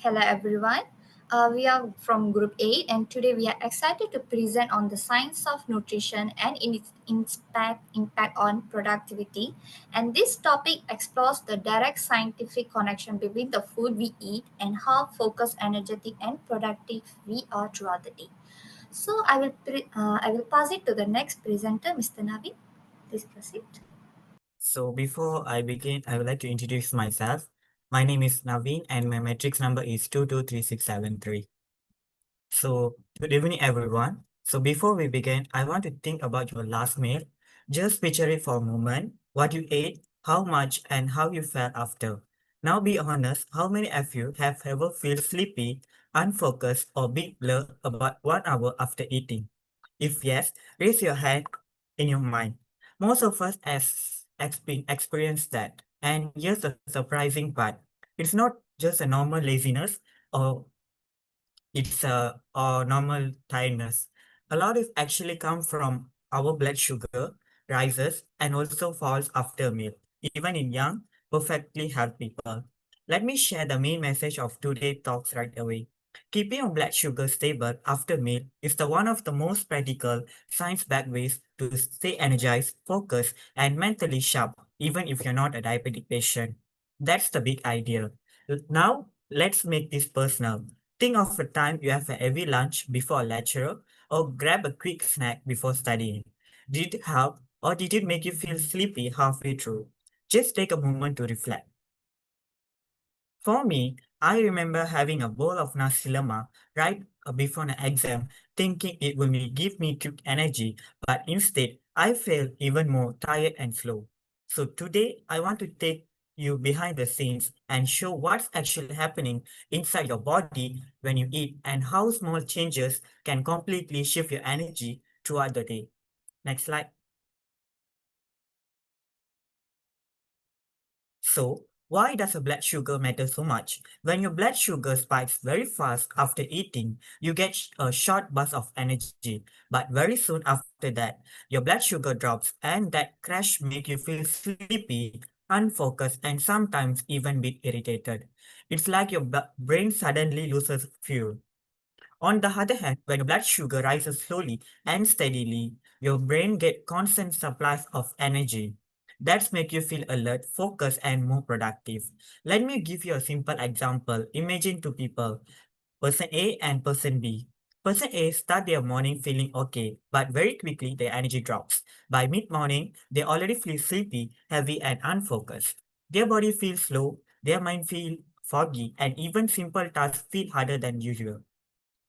Hello everyone. We are from Group 8 and today we are excited to present on the science of nutrition and its impact on productivity. And this topic explores the direct scientific connection between the food we eat and how focused, energetic and productive we are throughout the day. So I will pass it to the next presenter, Mr. Navin. Please proceed. So before I begin, I would like to introduce myself. My name is Naveen and my matrix number is 223673. So good evening everyone. So before we begin, I want to think about your last meal. Just picture it for a moment, what you ate, how much and how you felt after. Now be honest, how many of you have ever feel sleepy, unfocused or big blur about 1 hour after eating? If yes, raise your hand in your mind. Most of us has experienced that. And here's the surprising part. It's not just a normal laziness or it's a normal tiredness. A lot of actually come from our blood sugar rises and also falls after meal, even in young, perfectly healthy people. Let me share the main message of today's talks right away. Keeping your blood sugar stable after meal is the one of the most practical, science-backed ways to stay energized, focused, and mentally sharp, even if you're not a diabetic patient. That's the big idea. Now, let's make this personal. Think of a time you have a heavy lunch before a lecture or grab a quick snack before studying. Did it help or did it make you feel sleepy halfway through? Just take a moment to reflect. For me, I remember having a bowl of nasi lemak right before an exam, thinking it would give me quick energy, but instead I felt even more tired and slow. So today I want to take you behind the scenes and show what's actually happening inside your body when you eat and how small changes can completely shift your energy throughout the day. Next slide. So, why does a blood sugar matter so much? When your blood sugar spikes very fast after eating, you get a short burst of energy, but very soon after that, your blood sugar drops and that crash make you feel sleepy, unfocused, and sometimes even bit irritated. It's like your brain suddenly loses fuel. On the other hand, when your blood sugar rises slowly and steadily, your brain gets constant supplies of energy. That's make you feel alert, focused, and more productive. Let me give you a simple example. Imagine two people, person A and person B. Person A start their morning feeling okay, but very quickly their energy drops. By mid-morning, they already feel sleepy, heavy, and unfocused. Their body feels slow, their mind feels foggy, and even simple tasks feel harder than usual.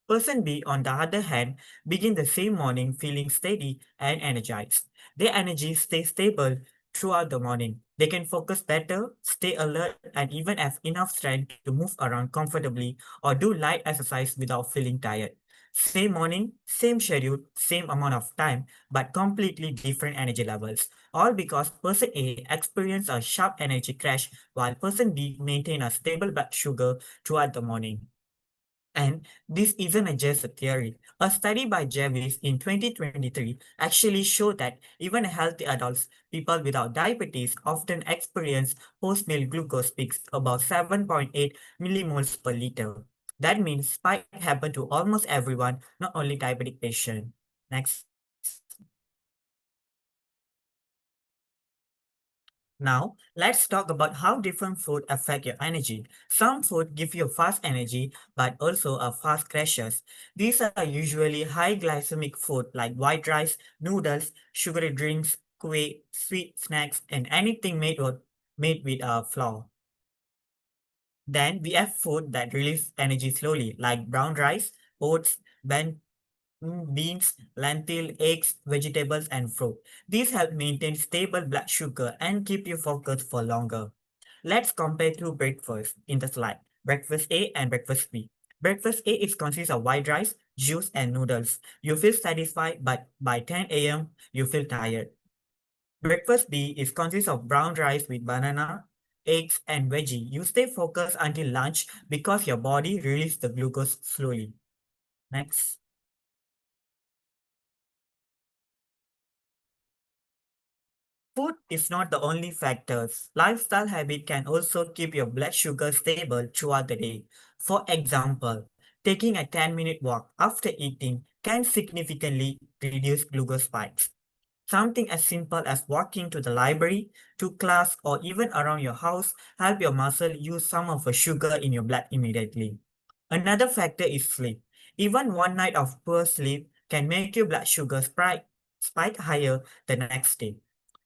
Person B, on the other hand, begin the same morning feeling steady and energized. Their energy stays stable throughout the morning. They can focus better, stay alert, and even have enough strength to move around comfortably or do light exercise without feeling tired. Same morning, same schedule, same amount of time, but completely different energy levels. All because person A experienced a sharp energy crash while person B maintained a stable blood sugar throughout the morning. And this isn't just a theory. A study by Javis in 2023 actually showed that even healthy adults, people without diabetes, often experience post-meal glucose peaks about 7.8 millimoles per liter. That means spike happen to almost everyone, not only diabetic patient. Next. Now, let's talk about how different food affect your energy. Some food give you fast energy, but also a fast crashes. These are usually high glycemic food like white rice, noodles, sugary drinks, kue, sweet snacks, and anything made with flour. Then we have food that release energy slowly, like brown rice, oats, beans, lentil, eggs, vegetables, and fruit. These help maintain stable blood sugar and keep you focused for longer. Let's compare two breakfasts in the slide, breakfast A and breakfast B. Breakfast A is consists of white rice, juice, and noodles. You feel satisfied, but by 10 a.m., you feel tired. Breakfast B is consists of brown rice with banana, eggs, and veggie. You stay focused until lunch because your body releases the glucose slowly. Next. Food is not the only factors. Lifestyle habit can also keep your blood sugar stable throughout the day. For example, taking a 10-minute walk after eating can significantly reduce glucose spikes. Something as simple as walking to the library, to class, or even around your house help your muscle use some of the sugar in your blood immediately. Another factor is sleep. Even one night of poor sleep can make your blood sugar spike higher the next day.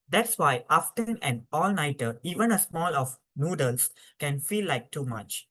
That's why after an all-nighter, even a small of noodles can feel like too much.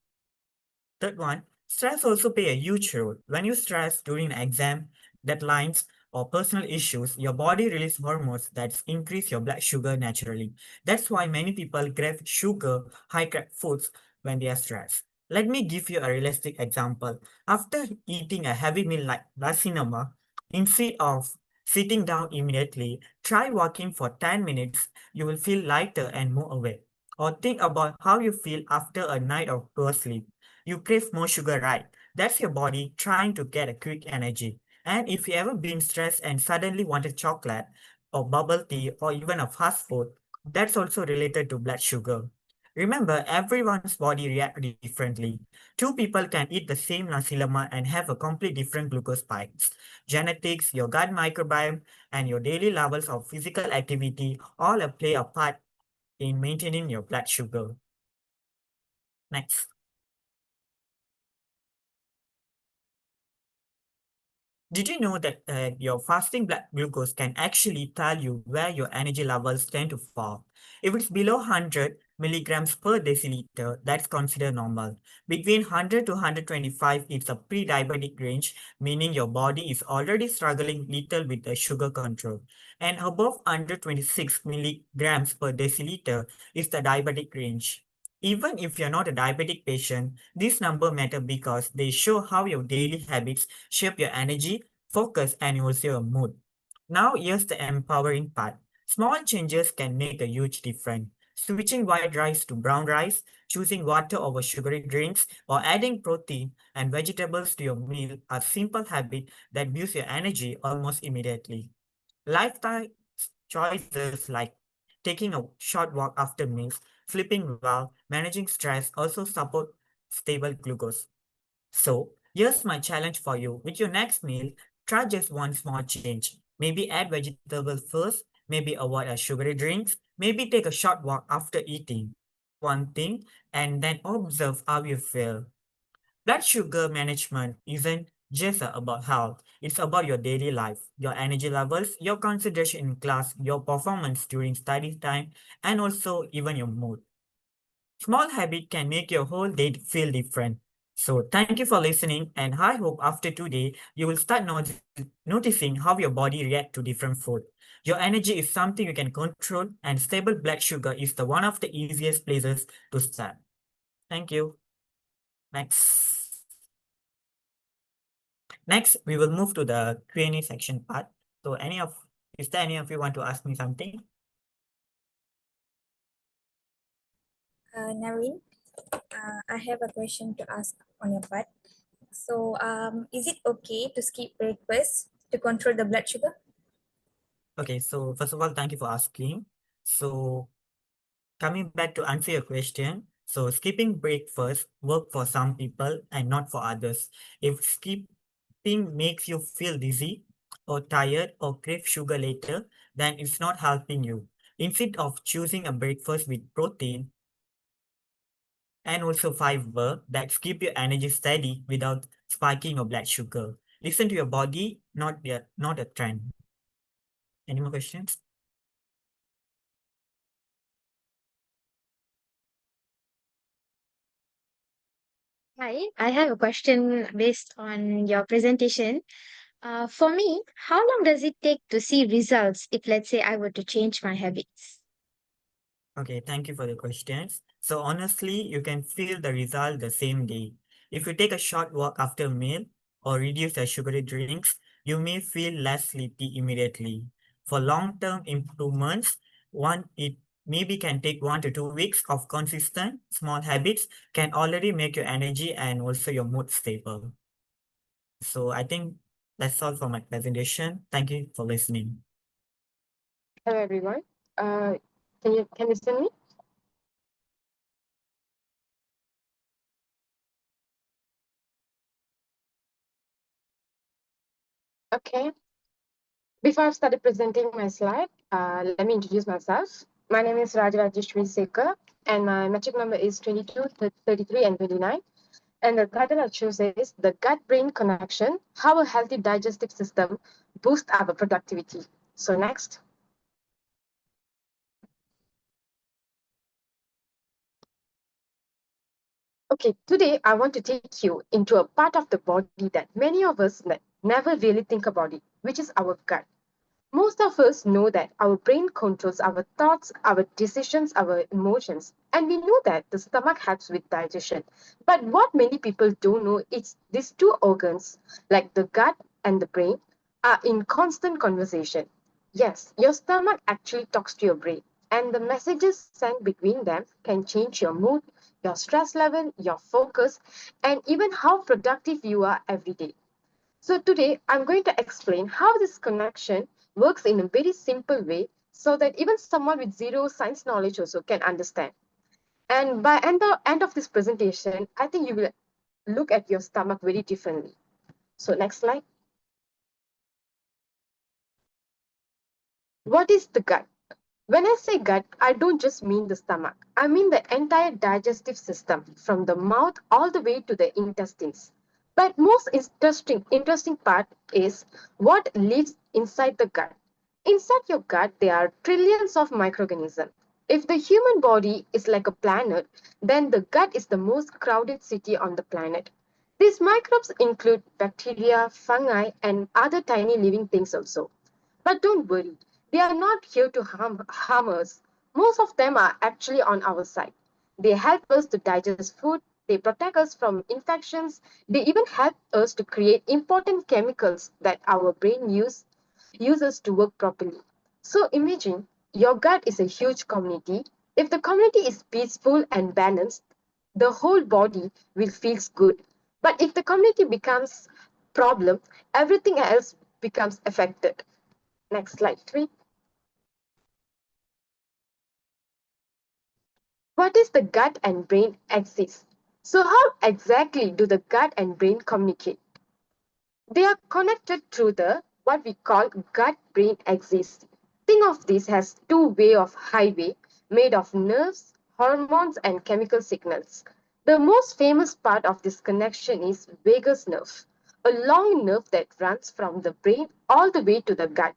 Third one, stress also play a huge role. When you stress during an exam, deadlines, or personal issues, your body releases hormones that increase your blood sugar naturally. That's why many people crave sugar, high-carb foods when they are stressed. Let me give you a realistic example. After eating a heavy meal like cinema, instead of sitting down immediately, try walking for 10 minutes. You will feel lighter and more awake. Or think about how you feel after a night of poor sleep. You crave more sugar, right? That's your body trying to get a quick energy. And if you ever been stressed and suddenly wanted chocolate or bubble tea or even a fast food, that's also related to blood sugar. Remember, everyone's body reacts differently. Two people can eat the same nasi lemak and have a complete different glucose spikes. Genetics, your gut microbiome, and your daily levels of physical activity all play a part in maintaining your blood sugar. Next. Did you know that your fasting blood glucose can actually tell you where your energy levels tend to fall? If it's below 100 milligrams per deciliter, that's considered normal. Between 100 to 125, it's a pre-diabetic range, meaning your body is already struggling little with the sugar control. And above 126 milligrams per deciliter is the diabetic range. Even if you're not a diabetic patient, this number matter because they show how your daily habits shape your energy, focus, and also your mood. Now, here's the empowering part. Small changes can make a huge difference. Switching white rice to brown rice, choosing water over sugary drinks, or adding protein and vegetables to your meal are simple habits that boost your energy almost immediately. Lifestyle choices like taking a short walk after meals, sleeping well, managing stress also support stable glucose. So, here's my challenge for you. With your next meal, try just one small change. Maybe add vegetables first, maybe avoid a sugary drinks, maybe take a short walk after eating. Try one thing and then observe how you feel. Blood sugar management isn't just about health, it's about your daily life, your energy levels, your concentration in class, your performance during study time, and also even your mood. Small habit can make your whole day feel different. So thank you for listening, and I hope after today you will start noticing how your body react to different food. Your energy is something you can control, and stable blood sugar is the one of the easiest places to start. Thank you. Next. Next, we will move to the Q&A section part. So is there any of you want to ask me something? Navin, I have a question to ask on your part. So, is it okay to skip breakfast to control the blood sugar? Okay, so first of all, thank you for asking. So coming back to answer your question, so skipping breakfast work for some people and not for others. If skipping makes you feel dizzy or tired or crave sugar later, then it's not helping you. Instead of choosing a breakfast with protein and also fiber that keep your energy steady without spiking your blood sugar. Listen to your body, not a trend. Any more questions? Hi, I have a question based on your presentation. For me, how long does it take to see results if, let's say, I were to change my habits? Okay, thank you for the questions. So honestly, you can feel the result the same day. If you take a short walk after a meal or reduce the sugary drinks, you may feel less sleepy immediately. For long-term improvements, it maybe can take 1 to 2 weeks of consistent small habits can already make your energy and also your mood stable. So I think that's all for my presentation. Thank you for listening. Hello everyone. Uh, can you see me? Okay. Before I started presenting my slide, let me introduce myself. My name is Rajesh, and my metric number is 22, 33, and 29. And the title I choose is The Gut-Brain Connection, How a Healthy Digestive System Boosts Our Productivity. So next. Okay, today I want to take you into a part of the body that many of us never really think about it, which is our gut. Most of us know that our brain controls our thoughts, our decisions, our emotions, and we know that the stomach helps with digestion. But what many people don't know is these two organs, like the gut and the brain, are in constant conversation. Yes, your stomach actually talks to your brain, and the messages sent between them can change your mood, your stress level, your focus, and even how productive you are every day. So today I'm going to explain how this connection works in a very simple way so that even someone with zero science knowledge also can understand. And by end of this presentation, I think you will look at your stomach very differently. So next slide. What is the gut? When I say gut, I don't just mean the stomach. I mean the entire digestive system, from the mouth all the way to the intestines. But most interesting part is what lives inside the gut. Inside your gut, there are trillions of microorganisms. If the human body is like a planet, then the gut is the most crowded city on the planet. These microbes include bacteria, fungi, and other tiny living things also. But don't worry, they are not here to harm us. Most of them are actually on our side. They help us to digest food, they protect us from infections, they even help us to create important chemicals that our brain uses to work properly. So imagine your gut is a huge community. If the community is peaceful and balanced, the whole body will feel good. But if the community becomes problem, everything else becomes affected. Next slide, please. What is the gut and brain axis? So how exactly do the gut and brain communicate? They are connected through the what we call gut-brain axis. Think of this as two-way of highway made of nerves, hormones, and chemical signals. The most famous part of this connection is vagus nerve, a long nerve that runs from the brain all the way to the gut.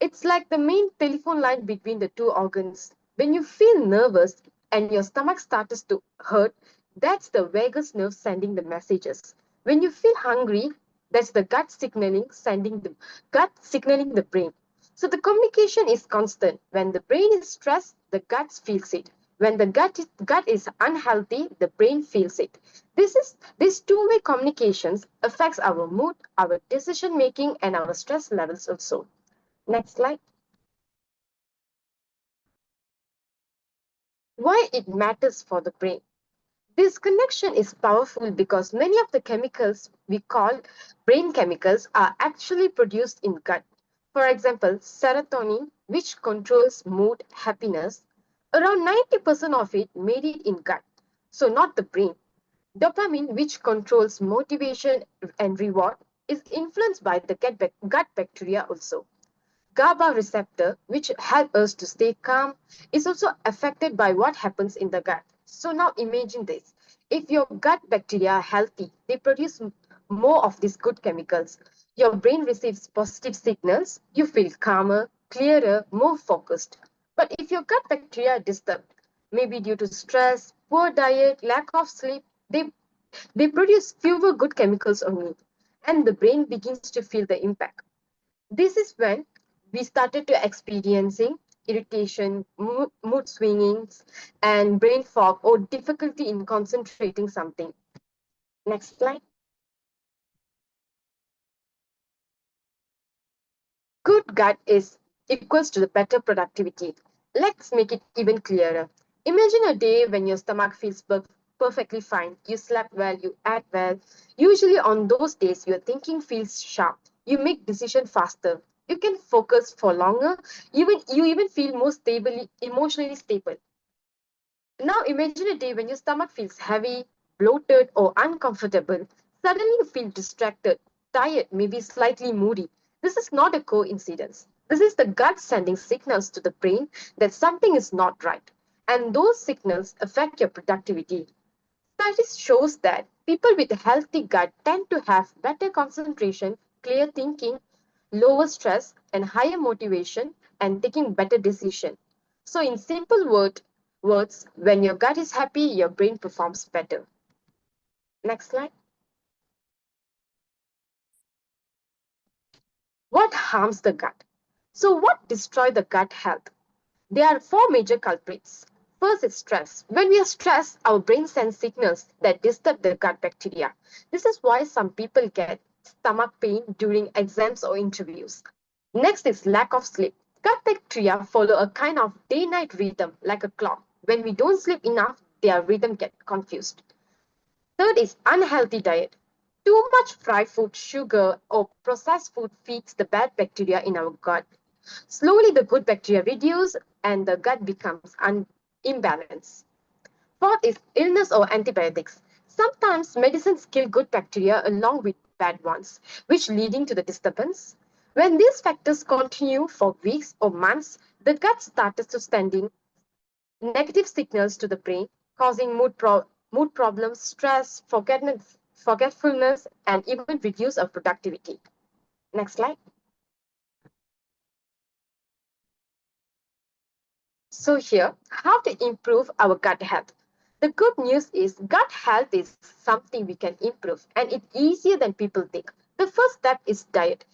It's like the main telephone line between the two organs. When you feel nervous and your stomach starts to hurt, that's the vagus nerve sending the messages. When you feel hungry, that's the gut signaling the brain. So the communication is constant. When the brain is stressed, the gut feels it. When the gut is unhealthy, the brain feels it. This two-way communications affects our mood, our decision making, and our stress levels also. Next slide. Why it matters for the brain? This connection is powerful because many of the chemicals we call brain chemicals are actually produced in gut. For example, serotonin, which controls mood, happiness, around 90% of it made it in gut, so not the brain. Dopamine, which controls motivation and reward, is influenced by the gut bacteria also. GABA receptor, which help us to stay calm, is also affected by what happens in the gut. So now imagine this. If your gut bacteria are healthy, they produce more of these good chemicals. Your brain receives positive signals, you feel calmer, clearer, more focused. But if your gut bacteria are disturbed, maybe due to stress, poor diet, lack of sleep, they produce fewer good chemicals only. And the brain begins to feel the impact. This is when we started to experiencing irritation, mood swingings, and brain fog or difficulty in concentrating something. Next slide. Good gut is equals to the better productivity. Let's make it even clearer. Imagine a day when your stomach feels perfectly fine. You slept well, you ate well. Usually on those days, your thinking feels sharp. You make decision faster. You can focus for longer. You even feel more emotionally stable. Now imagine a day when your stomach feels heavy, bloated, or uncomfortable. Suddenly you feel distracted, tired, maybe slightly moody. This is not a coincidence. This is the gut sending signals to the brain that something is not right. And those signals affect your productivity. Studies shows that people with a healthy gut tend to have better concentration, clear thinking, lower stress, and higher motivation, and taking better decisions. So, in words, when your gut is happy, your brain performs better. Next slide. What harms the gut? So, what destroys the gut health? There are four major culprits. First is stress. When we are stressed, our brain sends signals that disturb the gut bacteria. This is why some people get stomach pain during exams or interviews. Next is lack of sleep. Gut bacteria follow a kind of day-night rhythm like a clock. When we don't sleep enough, their rhythm gets confused. Third is unhealthy diet. Too much fried food, sugar, or processed food feeds the bad bacteria in our gut. Slowly, the good bacteria reduce and the gut becomes imbalanced. Fourth is illness or antibiotics. Sometimes medicines kill good bacteria along with bad ones, which leading to the disturbance. When these factors continue for weeks or months, the gut starts to sending negative signals to the brain, causing mood problems, stress, forgetfulness, and even reduce our productivity. Next slide. So here, how to improve our gut health. The good news is gut health is something we can improve and it's easier than people think. The first step is diet.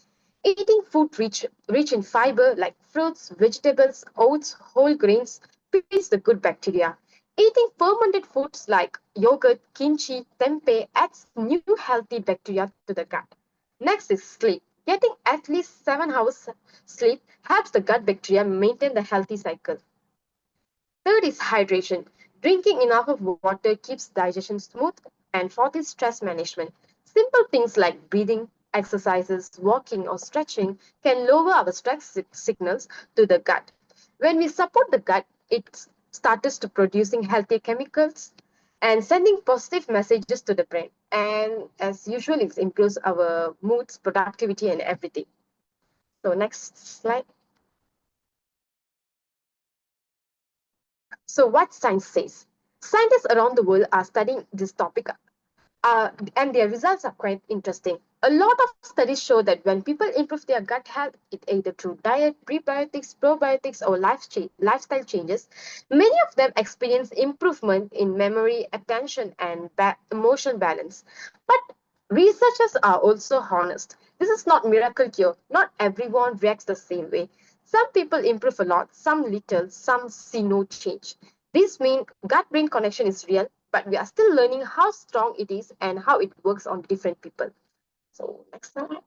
Eating food rich in fiber like fruits, vegetables, oats, whole grains feeds the good bacteria. Eating fermented foods like yogurt, kimchi, tempeh adds new healthy bacteria to the gut. Next is sleep. Getting at least 7 hours sleep helps the gut bacteria maintain the healthy cycle. Third is hydration. Drinking enough of water keeps digestion smooth. And fourth is stress management. Simple things like breathing, exercises, walking, or stretching can lower our stress signals to the gut. When we support the gut, it starts to producing healthier chemicals and sending positive messages to the brain. And as usual, it improves our moods, productivity, and everything. So next slide. So what science says? Scientists around the world are studying this topic and their results are quite interesting. A lot of studies show that when people improve their gut health, it either through diet, prebiotics, probiotics, or lifestyle changes, many of them experience improvement in memory, attention, and emotion balance. But researchers are also honest. This is not miracle cure. Not everyone reacts the same way. Some people improve a lot, some little, some see no change. This means gut-brain connection is real, but we are still learning how strong it is and how it works on different people. So next slide.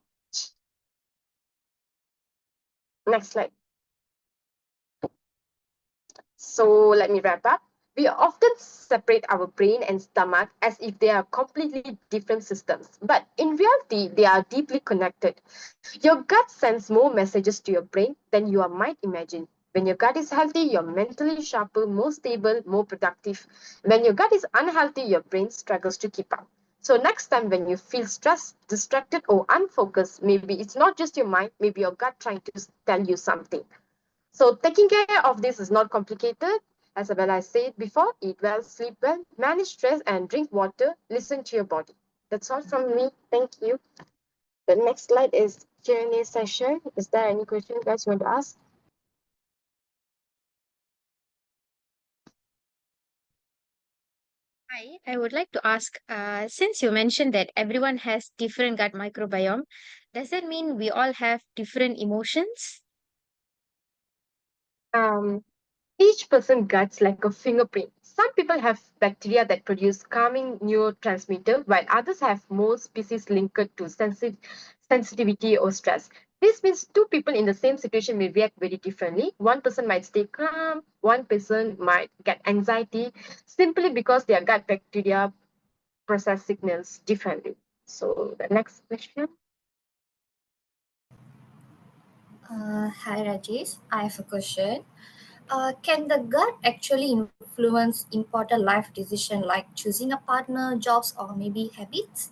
Next slide. So let me wrap up. We often separate our brain and stomach as if they are completely different systems. But in reality, they are deeply connected. Your gut sends more messages to your brain than you might imagine. When your gut is healthy, you're mentally sharper, more stable, more productive. When your gut is unhealthy, your brain struggles to keep up. So next time when you feel stressed, distracted, or unfocused, maybe it's not just your mind, maybe your gut trying to tell you something. So taking care of this is not complicated. As well I said before, eat well, sleep well, manage stress, and drink water. Listen to your body. That's all from me. Thank you. The next slide is Q&A session. Is there any question you guys want to ask? Hi, I would like to ask, since you mentioned that everyone has different gut microbiome, does that mean we all have different emotions? Um, each person guts like a fingerprint. Some people have bacteria that produce calming neurotransmitter, while others have more species linked to sensitivity or stress. This means two people in the same situation may react very differently. One person might stay calm, one person might get anxiety simply because their gut bacteria process signals differently. So the next question. Hi Rajesh, I have a question. Can the gut actually influence important life decisions like choosing a partner, jobs, or maybe habits?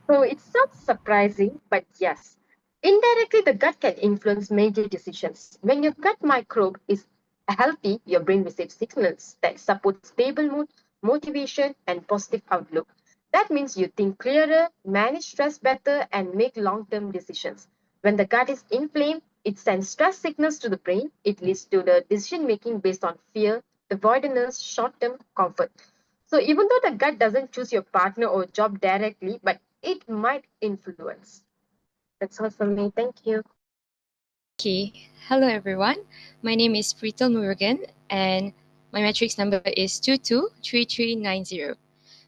So it sounds surprising, but yes. Indirectly, the gut can influence major decisions. When your gut microbe is healthy, your brain receives signals that support stable mood, motivation, and positive outlook. That means you think clearer, manage stress better, and make long term decisions. When the gut is inflamed, it sends stress signals to the brain. It leads to the decision making based on fear, avoidance, short term comfort. So even though the gut doesn't choose your partner or job directly, but it might influence. That's all from me. Thank you. Okay, hello everyone. My name is PRITAL Murugan and my matrix number is 223390.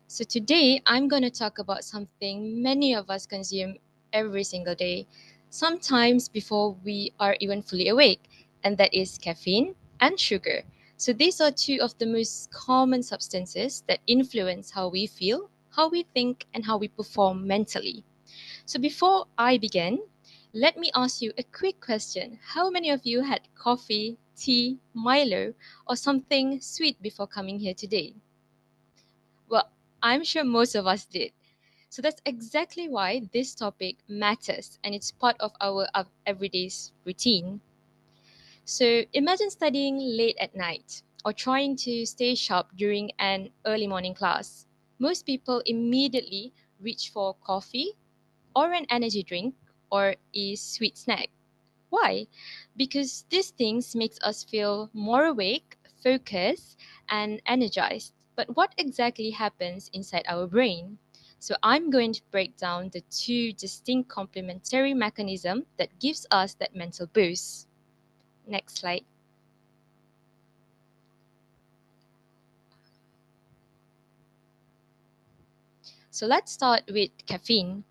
So today I'm going to talk about something many of us consume every single day, sometimes before we are even fully awake, and that is caffeine and sugar. So these are two of the most common substances that influence how we feel, how we think, and how we perform mentally. So before I begin, let me ask you a quick question. How many of you had coffee, tea, Milo, or something sweet before coming here today? Well, I'm sure most of us did. So that's exactly why this topic matters and it's part of our everyday's routine. So imagine studying late at night or trying to stay sharp during an early morning class. Most people immediately reach for coffee or an energy drink or a sweet snack. Why? Because these things makes us feel more awake, focused, and energized. But what exactly happens inside our brain? So I'm going to break down the two distinct complementary mechanisms that gives us that mental boost. Next slide. So let's start with caffeine.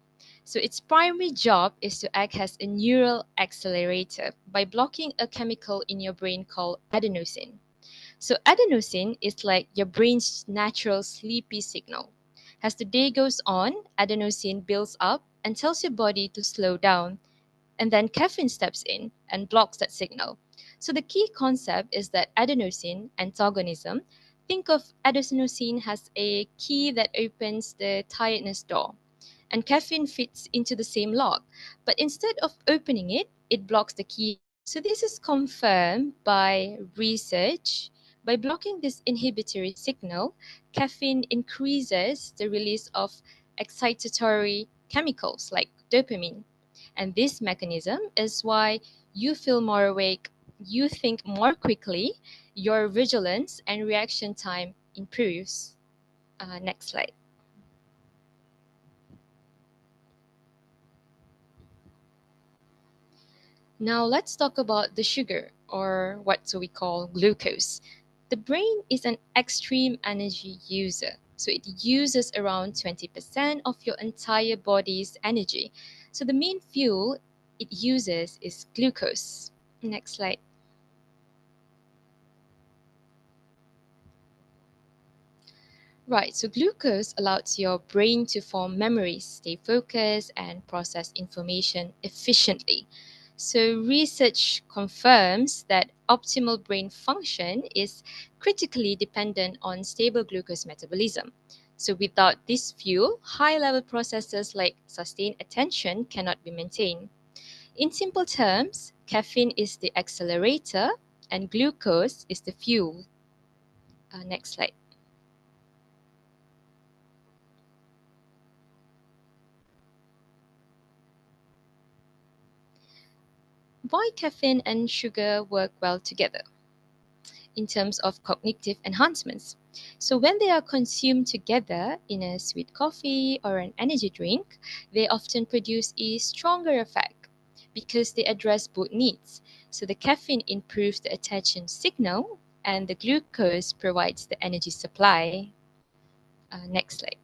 So its primary job is to act as a neural accelerator by blocking a chemical in your brain called adenosine. So adenosine is like your brain's natural sleepy signal. As the day goes on, adenosine builds up and tells your body to slow down, and then caffeine steps in and blocks that signal. So the key concept is that adenosine antagonism. Think of adenosine as a key that opens the tiredness door, and caffeine fits into the same lock. But instead of opening it, it blocks the key. So this is confirmed by research. By blocking this inhibitory signal, caffeine increases the release of excitatory chemicals like dopamine. And this mechanism is why you feel more awake, you think more quickly, your vigilance and reaction time improves. Next slide. Now let's talk about the sugar, or what we call glucose. The brain is an extreme energy user. So it uses around 20% of your entire body's energy. So the main fuel it uses is glucose. Next slide. Right, so glucose allows your brain to form memories, stay focused, and process information efficiently. So, research confirms that optimal brain function is critically dependent on stable glucose metabolism. So, without this fuel, high level processes like sustained attention cannot be maintained. In simple terms, caffeine is the accelerator and glucose is the fuel. Next slide. Why caffeine and sugar work well together in terms of cognitive enhancements. So, when they are consumed together in a sweet coffee or an energy drink, they often produce a stronger effect because they address both needs. So, the caffeine improves the attention signal and the glucose provides the energy supply. Next slide.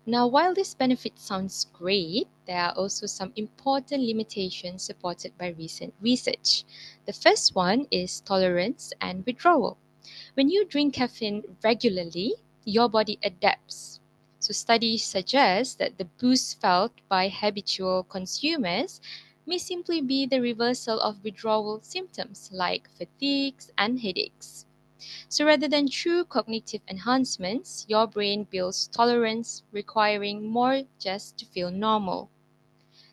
Now, while this benefit sounds great, there are also some important limitations supported by recent research. The first one is tolerance and withdrawal. When you drink caffeine regularly, your body adapts. So, studies suggest that the boost felt by habitual consumers may simply be the reversal of withdrawal symptoms like fatigues and headaches. So rather than true cognitive enhancements, your brain builds tolerance, requiring more just to feel normal.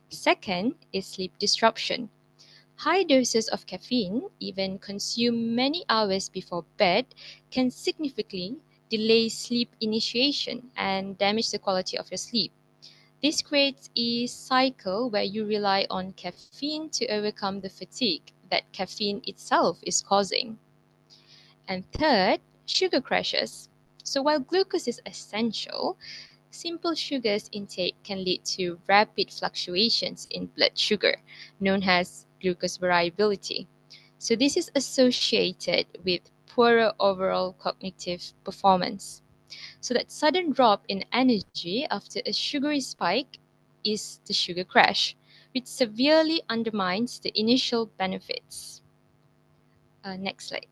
Second is sleep disruption. High doses of caffeine, even consumed many hours before bed, can significantly delay sleep initiation and damage the quality of your sleep. This creates a cycle where you rely on caffeine to overcome the fatigue that caffeine itself is causing. And third, sugar crashes. So while glucose is essential, simple sugars intake can lead to rapid fluctuations in blood sugar, known as glucose variability. So this is associated with poorer overall cognitive performance. So that sudden drop in energy after a sugary spike is the sugar crash, which severely undermines the initial benefits. Next slide.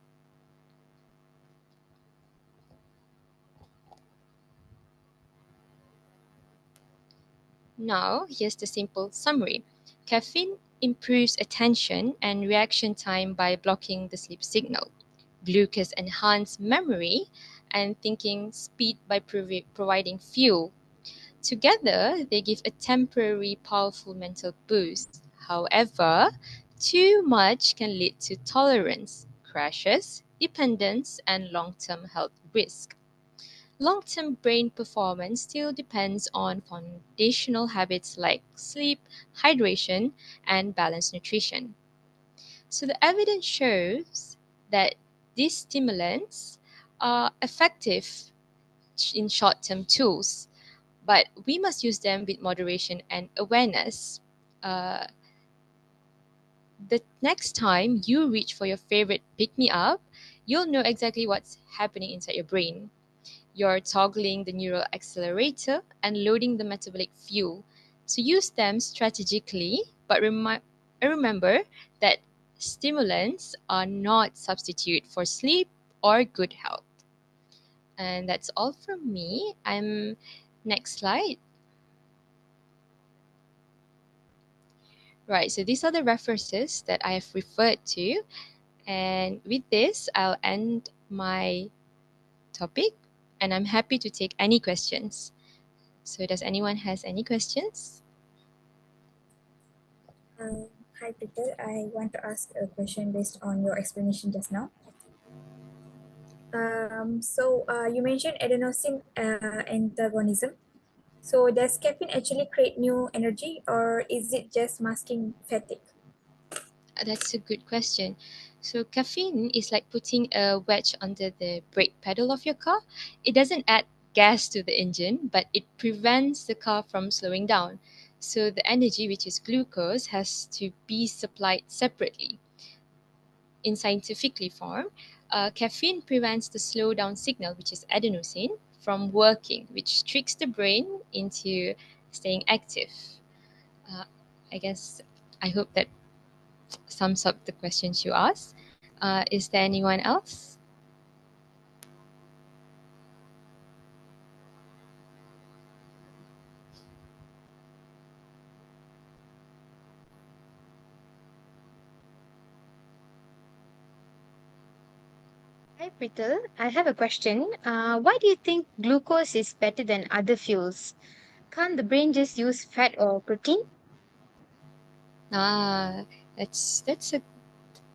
Now, here's the simple summary. Caffeine improves attention and reaction time by blocking the sleep signal. Glucose enhances memory and thinking speed by providing fuel. Together, they give a temporary powerful mental boost. However, too much can lead to tolerance, crashes, dependence, and long-term health risk. Long-term brain performance still depends on foundational habits like sleep, hydration, and balanced nutrition. So the evidence shows that these stimulants are effective in short-term tools, but we must use them with moderation and awareness. Uh, the next time you reach for your favorite pick-me-up, you'll know exactly what's happening inside your brain. You're toggling the neural accelerator and loading the metabolic fuel. So use them strategically, but remember that stimulants are not substitute for sleep or good health. And that's all from me. Next slide. Right, so these are the references that I have referred to. And with this, I'll end my topic, and I'm happy to take any questions. So does anyone has any questions? Hi, Peter. I want to ask a question based on your explanation just now. You mentioned adenosine antagonism. So does caffeine actually create new energy, or is it just masking fatigue? That's a good question. So caffeine is like putting a wedge under the brake pedal of your car. It doesn't add gas to the engine, but it prevents the car from slowing down. So the energy, which is glucose, has to be supplied separately. In scientifically form, caffeine prevents the slowdown signal, which is adenosine, from working, which tricks the brain into staying active. Uh, I guess I hope that sums up the questions you asked. Is there anyone else? Hi, Prital. I have a question. Why do you think glucose is better than other fuels? Can't the brain just use fat or protein? Ah, that's a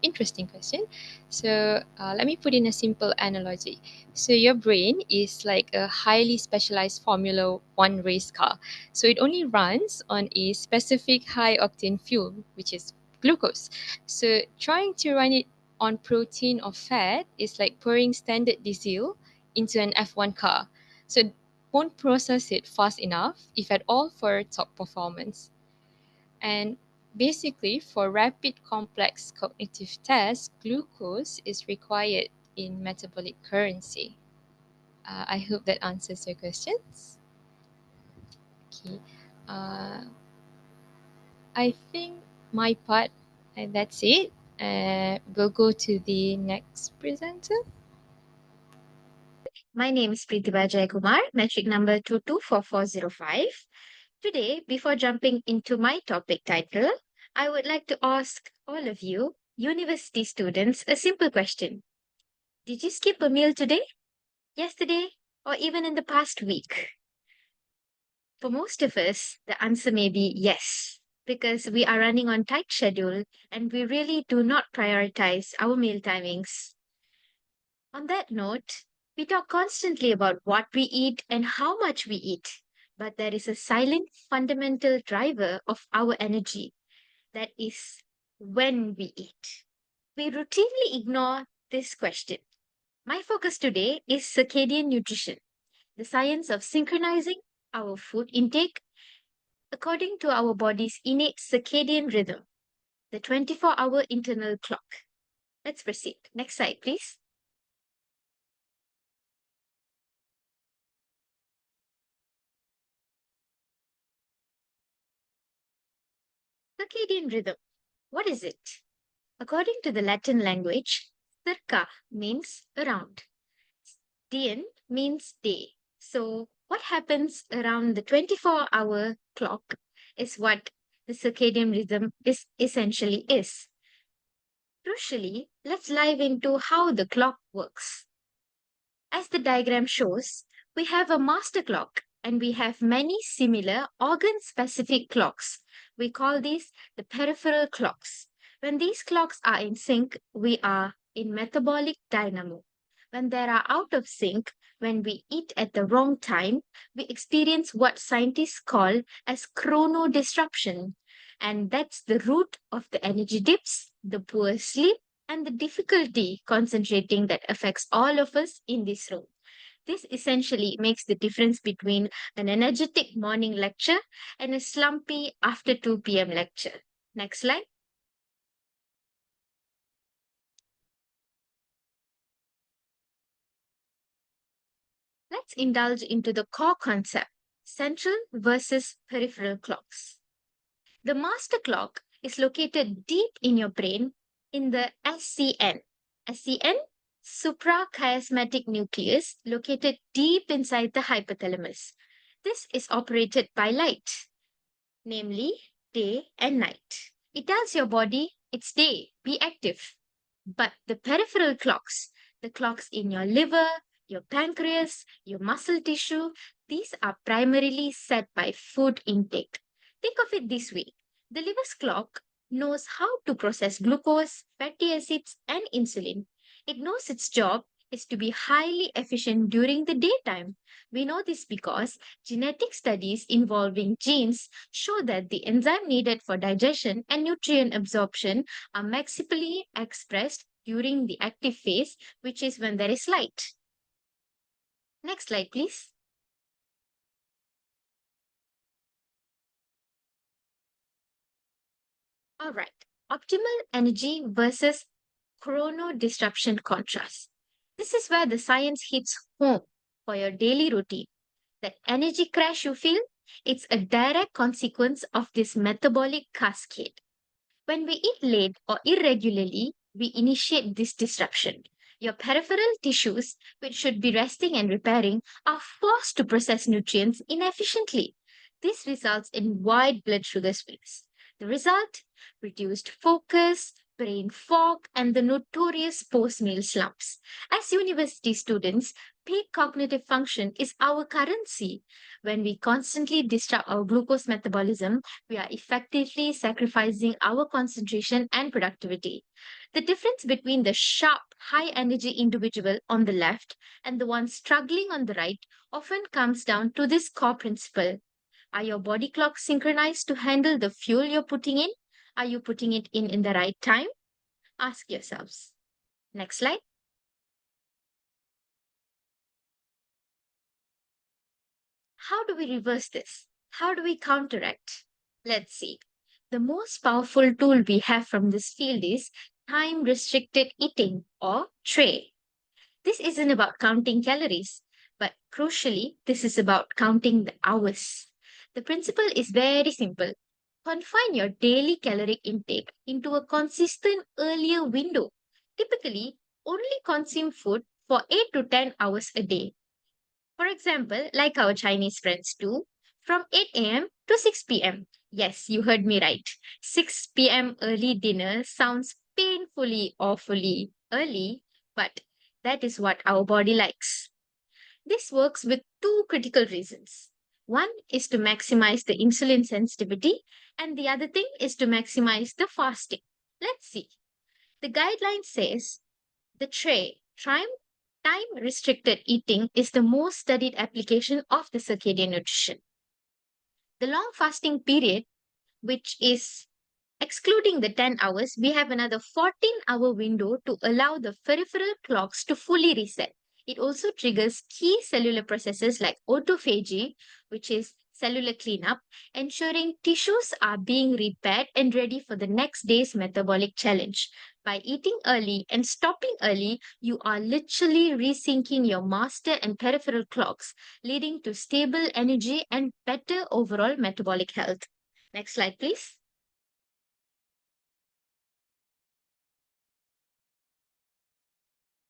interesting question. So let me put in a simple analogy. So your brain is like a highly specialized Formula One race car. So it only runs on a specific high octane fuel, which is glucose. So trying to run it on protein or fat is like pouring standard diesel into an F1 car. So it won't process it fast enough, if at all, for top performance. And basically, for rapid complex cognitive tests, glucose is required in metabolic currency. I hope that answers your questions. Okay. Uh, I think my part, that's it. We'll go to the next presenter. My name is PRETEEBA Jayakumar, metric number 224405. Today, before jumping into my topic title, I would like to ask all of you, university students, a simple question. Did you skip a meal today, yesterday, or even in the past week? For most of us, the answer may be yes, because we are running on tight schedule and we really do not prioritize our meal timings. On that note, we talk constantly about what we eat and how much we eat, but there is a silent fundamental driver of our energy, that is when we eat. We routinely ignore this question. My focus today is circadian nutrition, the science of synchronizing our food intake according to our body's innate circadian rhythm, the 24-hour internal clock. Let's proceed. Next slide, please. Circadian rhythm. What is it? According to the Latin language, circa means around. Dian means day. So what happens around the 24-hour clock is what the circadian rhythm is essentially is. Crucially, let's dive into how the clock works. As the diagram shows, we have a master clock and we have many similar organ-specific clocks. We call these the peripheral clocks. When these clocks are in sync, we are in metabolic dynamo. When they are out of sync, when we eat at the wrong time, we experience what scientists call as chrono disruption. And that's the root of the energy dips, the poor sleep, and the difficulty concentrating that affects all of us in this room. This essentially makes the difference between an energetic morning lecture and a slumpy after 2 p.m. lecture. Next slide. Let's indulge into the core concept, central versus peripheral clocks. The master clock is located deep in your brain in the SCN. SCN, suprachiasmatic nucleus, located deep inside the hypothalamus. This is operated by light, namely day and night. It tells your body it's day, be active. But the peripheral clocks, the clocks in your liver, your pancreas, your muscle tissue, these are primarily set by food intake. Think of it this way. The liver's clock knows how to process glucose, fatty acids, and insulin. It knows its job is to be highly efficient during the daytime. We know this because genetic studies involving genes show that the enzyme needed for digestion and nutrient absorption are maximally expressed during the active phase, which is when there is light. Next slide, please. All right, optimal energy versus chrono disruption contrast. This is where the science hits home for your daily routine. That energy crash you feel, it's a direct consequence of this metabolic cascade. When we eat late or irregularly, we initiate this disruption. Your peripheral tissues, which should be resting and repairing, are forced to process nutrients inefficiently. This results in wide blood sugar swings. The result? Reduced focus, brain fog, and the notorious post-meal slumps. As university students, peak cognitive function is our currency. When we constantly disrupt our glucose metabolism, we are effectively sacrificing our concentration and productivity. The difference between the sharp, high energy individual on the left and the one struggling on the right often comes down to this core principle. Are your body clocks synchronized to handle the fuel you're putting in? Are you putting it in the right time? Ask yourselves. Next slide. How do we reverse this? How do we counteract? Let's see. The most powerful tool we have from this field is time-restricted eating or TRAY. This isn't about counting calories, but crucially, this is about counting the hours. The principle is very simple. Confine your daily caloric intake into a consistent earlier window. Typically, only consume food for 8 to 10 hours a day. For example, like our Chinese friends do, from 8 a.m. to 6 p.m., Yes, you heard me right. 6 p.m. early dinner sounds painfully awfully early, but that is what our body likes. This works with two critical reasons. One is to maximize the insulin sensitivity, and the other thing is to maximize the fasting. Let's see. The guideline says the time restricted eating is the most studied application of the circadian nutrition. The long fasting period, which is excluding the 10 hours, we have another 14-hour window to allow the peripheral clocks to fully reset. It also triggers key cellular processes like autophagy, which is cellular cleanup, ensuring tissues are being repaired and ready for the next day's metabolic challenge. By eating early and stopping early, you are literally resyncing your master and peripheral clocks, leading to stable energy and better overall metabolic health. Next slide, please.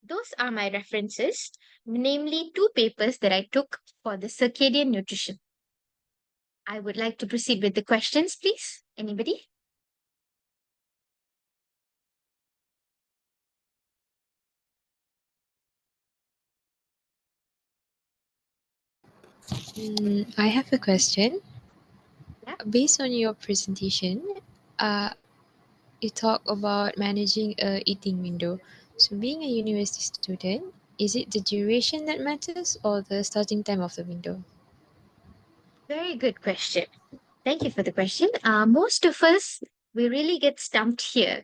Those are my references, namely two papers that I took for the circadian nutrition. I would like to proceed with the questions, please. Anybody? I have a question. Yeah. Based on your presentation, you talk about managing a eating window. So being a university student, is it the duration that matters or the starting time of the window? Very good question. Thank you for the question. Most of us, we really get stumped here.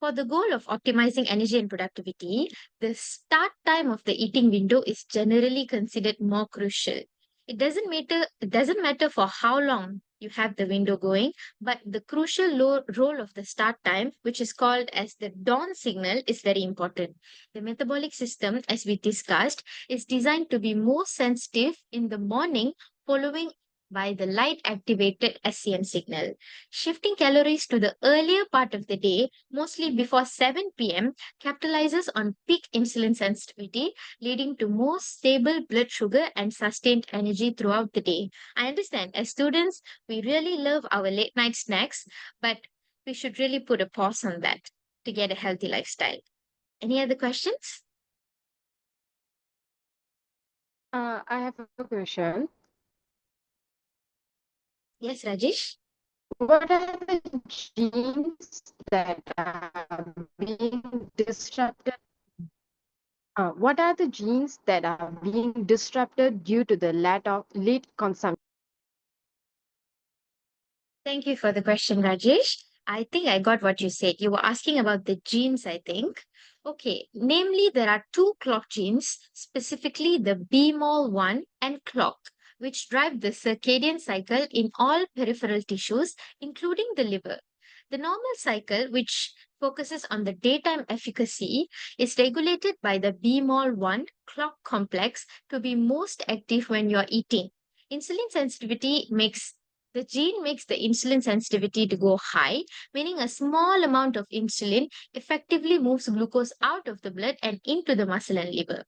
For the goal of optimizing energy and productivity, the start time of the eating window is generally considered more crucial. It doesn't matter for how long you have the window going, but the crucial role of the start time, which is called as the dawn signal, is very important. The metabolic system, as we discussed, is designed to be more sensitive in the morning following by the light activated SCN signal. Shifting calories to the earlier part of the day, mostly before 7 p.m., capitalizes on peak insulin sensitivity, leading to more stable blood sugar and sustained energy throughout the day. I understand as students, we really love our late night snacks, but we should really put a pause on that to get a healthy lifestyle. Any other questions? I have a question. Yes, Rajesh? What are the genes that are being disrupted? What are the genes that are being disrupted due to the late consumption? Thank you for the question, Rajesh. I think I got what you said. You were asking about the genes, I think. Okay, namely, there are two clock genes, specifically the BMOL1 and clock, which drive the circadian cycle in all peripheral tissues, including the liver. The normal cycle, which focuses on the daytime efficacy, is regulated by the BMOL1 clock complex to be most active when you're eating. Insulin sensitivity makes the gene makes the insulin sensitivity to go high, meaning a small amount of insulin effectively moves glucose out of the blood and into the muscle and liver.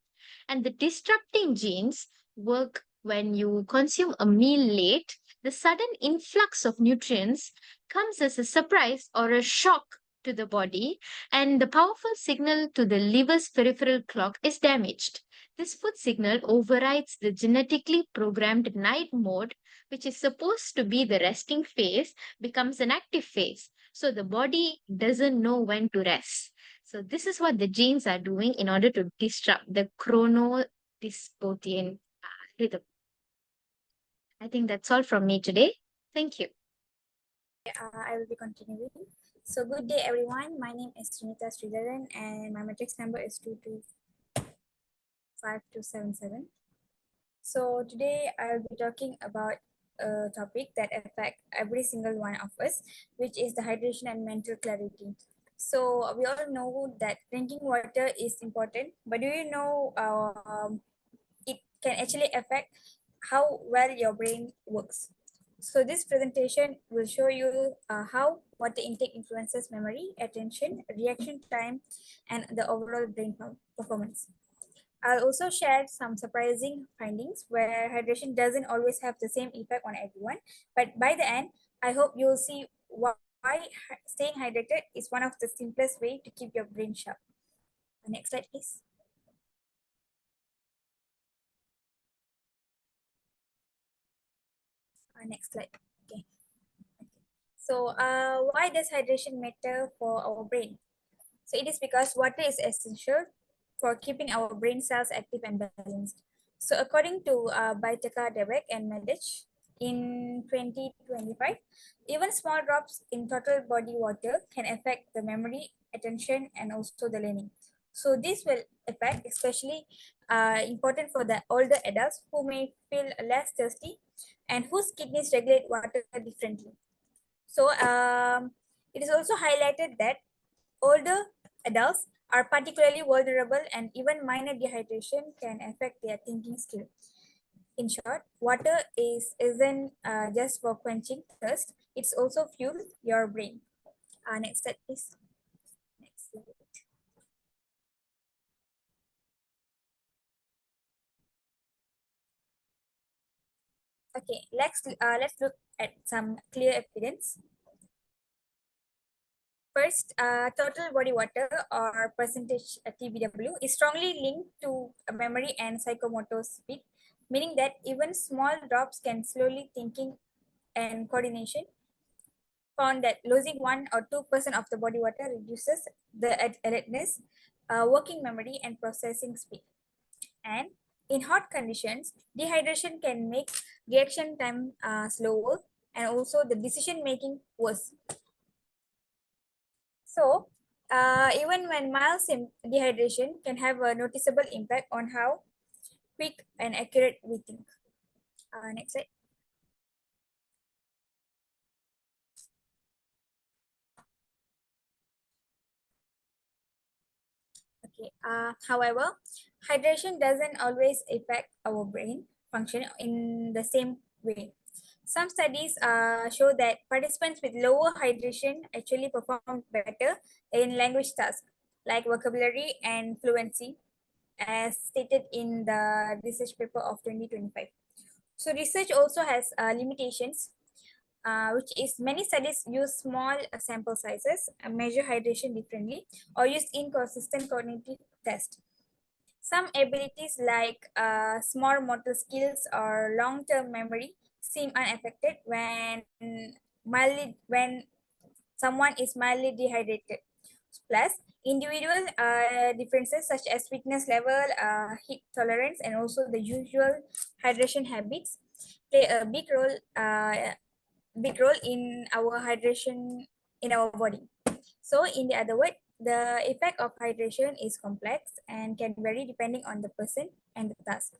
And the disrupting genes work when you consume a meal late. The sudden influx of nutrients comes as a surprise or a shock to the body, and the powerful signal to the liver's peripheral clock is damaged. This food signal overrides the genetically programmed night mode, which is supposed to be the resting phase, becomes an active phase. So the body doesn't know when to rest. So this is what the genes are doing in order to disrupt the chronodyscotian rhythm. I think that's all from me today. Thank you. I will be continuing. So good day everyone. My name is RINETHAA and my matrix number is 225277. So today I will be talking about a topic that affects every single one of us, which is the hydration and mental clarity. So we all know that drinking water is important, but do you know it can actually affect how well your brain works? So this presentation will show you how water intake influences memory, attention, reaction time, and the overall brain performance. I'll also share some surprising findings where hydration doesn't always have the same effect on everyone, but by the end, I hope you'll see why staying hydrated is one of the simplest way to keep your brain sharp. Next slide, please. Next slide. Okay. So, why does hydration matter for our brain? So, it is because water is essential for keeping our brain cells active and balanced. So, according to Baitaka, Debek, and Medich, in 2025, even small drops in total body water can affect the memory, attention, and also the learning. So, this will affect especially important for the older adults who may feel less thirsty and whose kidneys regulate water differently. So, it is also highlighted that older adults are particularly vulnerable, and even minor dehydration can affect their thinking skill. In short, water isn't just for quenching thirst; it's also fuel your brain. Next slide, please. Next slide. Okay, let's look at some clear evidence. First, total body water or percentage TBW is strongly linked to memory and psychomotor speed, meaning that even small drops can slowly thinking and coordination. Found that losing 1 or 2% of the body water reduces the alertness, working memory, and processing speed. And in hot conditions, dehydration can make reaction time slower and also the decision making worse. So, even when mild dehydration can have a noticeable impact on how quick and accurate we think. Next slide. Okay. However, hydration doesn't always affect our brain function in the same way. Some studies show that participants with lower hydration actually perform better in language tasks like vocabulary and fluency, as stated in the research paper of 2025. So research also has limitations, which is many studies use small sample sizes, measure hydration differently, or use inconsistent cognitive tests. Some abilities like small motor skills or long-term memory seem unaffected when someone is mildly dehydrated. Plus, individual differences such as fitness level, heat tolerance, and also the usual hydration habits play a big role in our hydration in our body. So, in the other word, the effect of hydration is complex and can vary depending on the person and the task.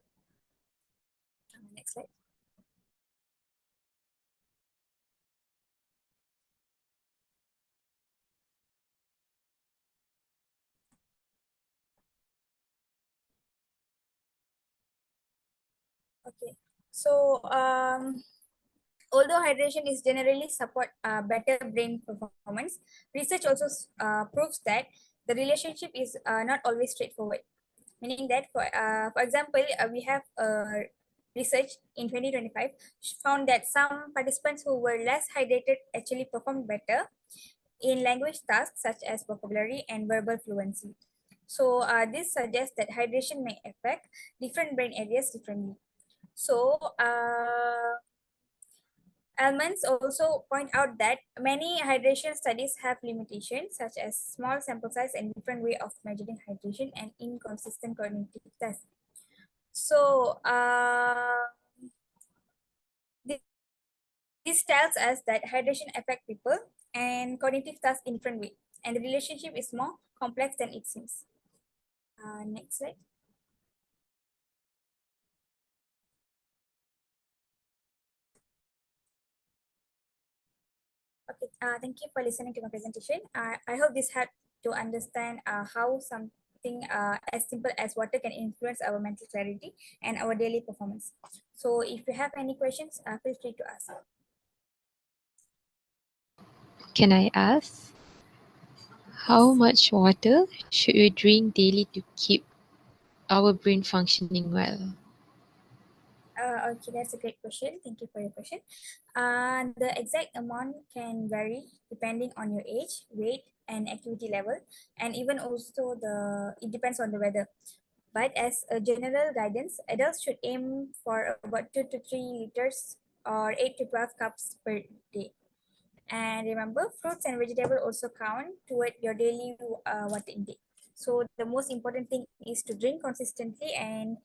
Next slide. Okay. So, although hydration is generally support better brain performance, research also proves that the relationship is not always straightforward. Meaning that, for example, we have research in 2025 found that some participants who were less hydrated actually performed better in language tasks such as vocabulary and verbal fluency. So this suggests that hydration may affect different brain areas differently. So Almonds also point out that many hydration studies have limitations, such as small sample size and different way of measuring hydration and inconsistent cognitive tests. So this tells us that hydration affects people and cognitive tasks in different way, and the relationship is more complex than it seems. Next slide. Okay, thank you for listening to my presentation. I hope this helped to understand how something as simple as water can influence our mental clarity and our daily performance. So if you have any questions, feel free to ask. Can I ask, how much water should we drink daily to keep our brain functioning well? Okay, that's a great question. Thank you for your question. The exact amount can vary depending on your age, weight, and activity level, and even also it depends on the weather. But as a general guidance, adults should aim for about 2 to 3 liters or 8 to 12 cups per day. And remember, fruits and vegetables also count toward your daily water intake. So the most important thing is to drink consistently and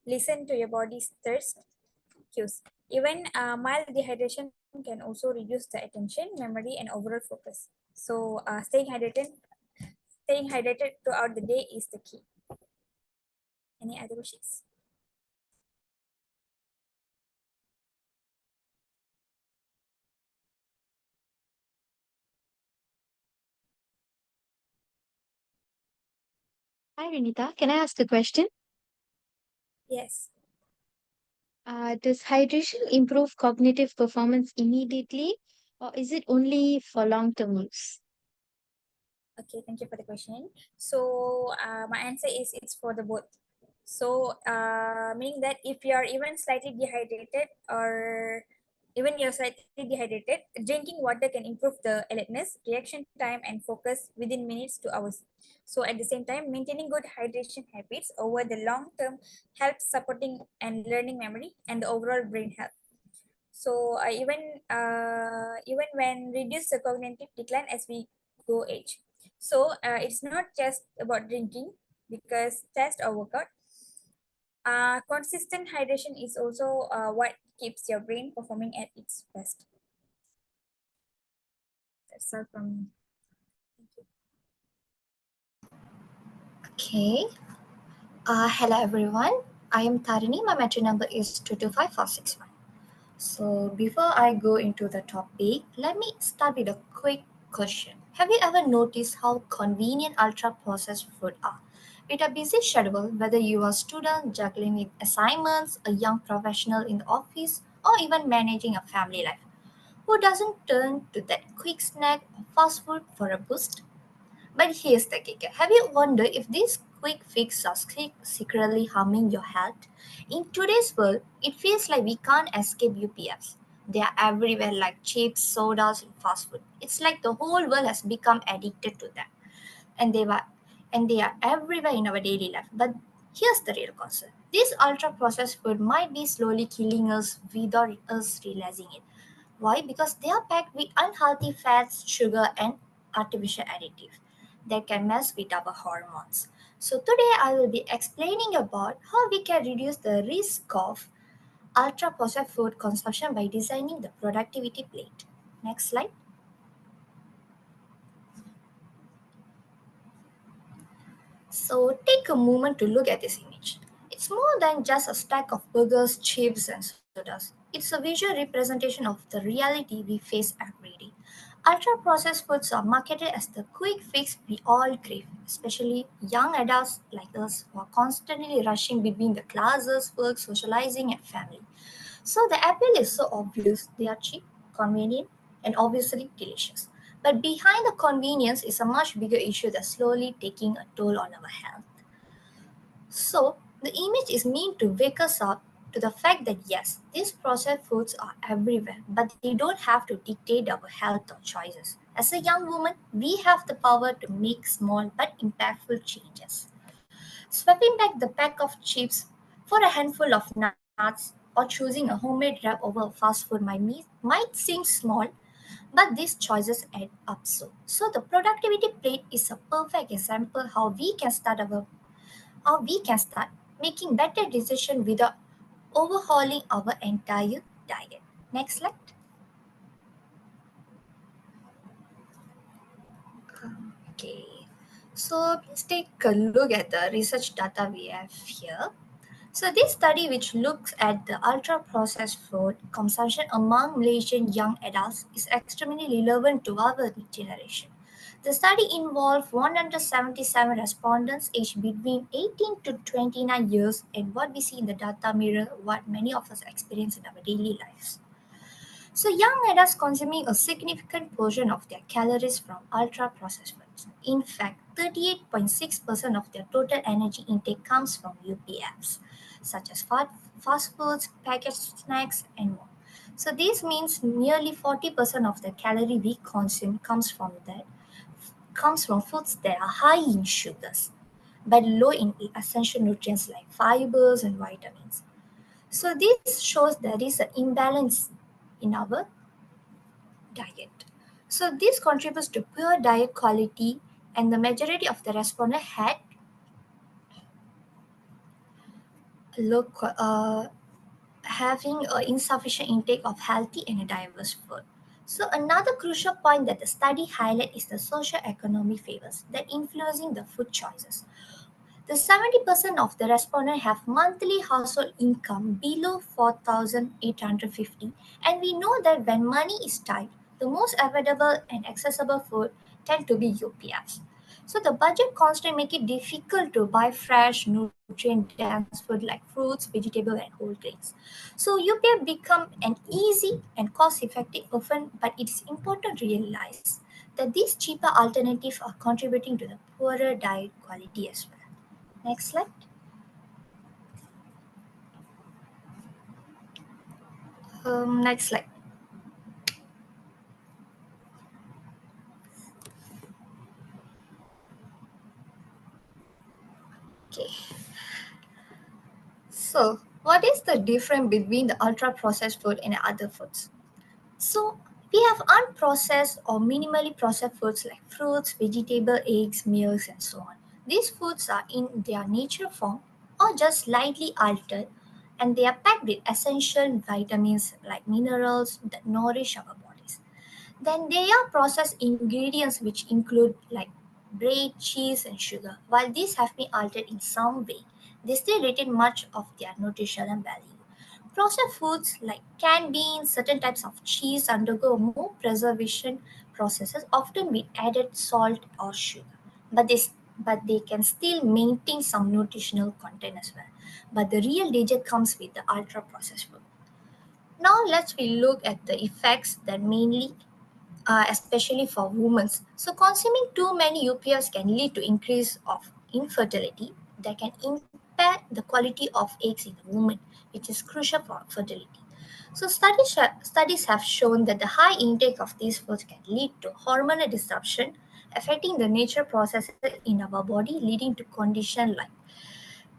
listen to your body's thirst cues. Even mild dehydration can also reduce the attention, memory, and overall focus. So staying hydrated throughout the day is the key. Any other questions? Hi, Renita. Can I ask a question? Yes. Does hydration improve cognitive performance immediately, or is it only for long-term use? Okay, thank you for the question. So my answer is it's for the both. So meaning that if you are even slightly dehydrated or even you're slightly dehydrated, drinking water can improve the alertness, reaction time, and focus within minutes to hours. So at the same time, maintaining good hydration habits over the long term helps supporting and learning memory and the overall brain health. So even when reduce the cognitive decline as we go age. So it's not just about drinking because test or workout. Consistent hydration is also what keeps your brain performing at its best. That's all from me. Thank you. Okay. Hello everyone. I am Tarini. My metric number is 225461. So before I go into the topic, let me start with a quick question. Have you ever noticed how convenient ultra-processed food are? With a busy schedule, whether you are a student juggling with assignments, a young professional in the office, or even managing a family life, who doesn't turn to that quick snack or fast food for a boost? But here's the kicker. Have you wondered if these quick fixes are secretly harming your health? In today's world, it feels like we can't escape UPFs. They are everywhere like chips, sodas, and fast food. It's like the whole world has become addicted to them. And they were and they are everywhere in our daily life. But here's the real concern. This ultra processed food might be slowly killing us without us realizing it. Why? Because they are packed with unhealthy fats, sugar, and artificial additives that can mess with our hormones. So today I will be explaining about how we can reduce the risk of ultra processed food consumption by designing the productivity plate. Next slide. So take a moment to look at this image. It's more than just a stack of burgers, chips, and sodas. It's a visual representation of the reality we face every day. Ultra processed foods are marketed as the quick fix we all crave, especially young adults like us who are constantly rushing between the classes, work, socializing, and family. So the appeal is so obvious. They are cheap, convenient, and obviously delicious. But behind the convenience is a much bigger issue that's slowly taking a toll on our health. So the image is meant to wake us up to the fact that yes, these processed foods are everywhere, but they don't have to dictate our health or choices. As a young woman, we have the power to make small but impactful changes. Swapping back the pack of chips for a handful of nuts or choosing a homemade wrap over fast food might seem small, but these choices add up so the productivity plate is a perfect example how we can start making better decisions without overhauling our entire diet. Next slide. Okay. So please take a look at the research data we have here. So this study, which looks at the ultra-processed food consumption among Malaysian young adults, is extremely relevant to our generation. The study involved 177 respondents aged between 18 to 29 years, and what we see in the data mirror what many of us experience in our daily lives. So young adults consuming a significant portion of their calories from ultra-processed food. In fact, 38.6% of their total energy intake comes from UPFs, such as fast foods, packaged snacks, and more. So this means nearly 40% of the calorie we consume comes from foods that are high in sugars, but low in essential nutrients like fibers and vitamins. So this shows there is an imbalance in our diet. So this contributes to poor diet quality, and the majority of the respondents had low, having insufficient intake of healthy and diverse food. So another crucial point that the study highlight is the socio-economic favors that influencing the food choices. The 70% of the respondents have monthly household income below 4,850, and we know that when money is tight, the most available and accessible food tend to be UPFs. So the budget constraint make it difficult to buy fresh, nutrient-dense food like fruits, vegetables, and whole grains. So UPF become an easy and cost-effective option, but it is important to realize that these cheaper alternatives are contributing to the poorer diet quality as well. Next slide. Next slide. Okay. So, what is the difference between the ultra processed food and other foods? So, we have unprocessed or minimally processed foods like fruits, vegetable, eggs, milks, and so on. These foods are in their natural form or just slightly altered, and they are packed with essential vitamins like minerals that nourish our bodies. Then there are processed ingredients which include like bread, cheese, and sugar. While these have been altered in some way, they still retain much of their nutritional value. Processed foods like canned beans, certain types of cheese undergo more preservation processes, often with added salt or sugar. But they can still maintain some nutritional content as well. But the real danger comes with the ultra processed food. Now let's we look at the effects that mainly especially for women. So consuming too many UPFs can lead to increase of infertility that can impact the quality of eggs in the woman, which is crucial for fertility. So studies have shown that the high intake of these foods can lead to hormonal disruption, affecting the natural processes in our body, leading to conditions like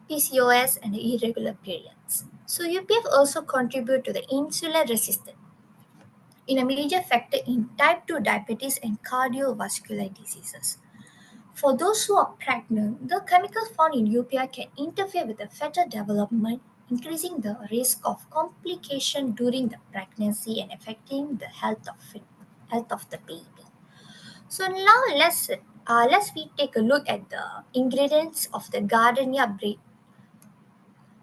PCOS and irregular periods. So UPF also contribute to the insulin resistance in a major factor in type 2 diabetes and cardiovascular diseases. For those who are pregnant, the chemicals found in UPI can interfere with the fetal development, increasing the risk of complication during the pregnancy and affecting the health of the baby. So now let's we take a look at the ingredients of the gardenia bread.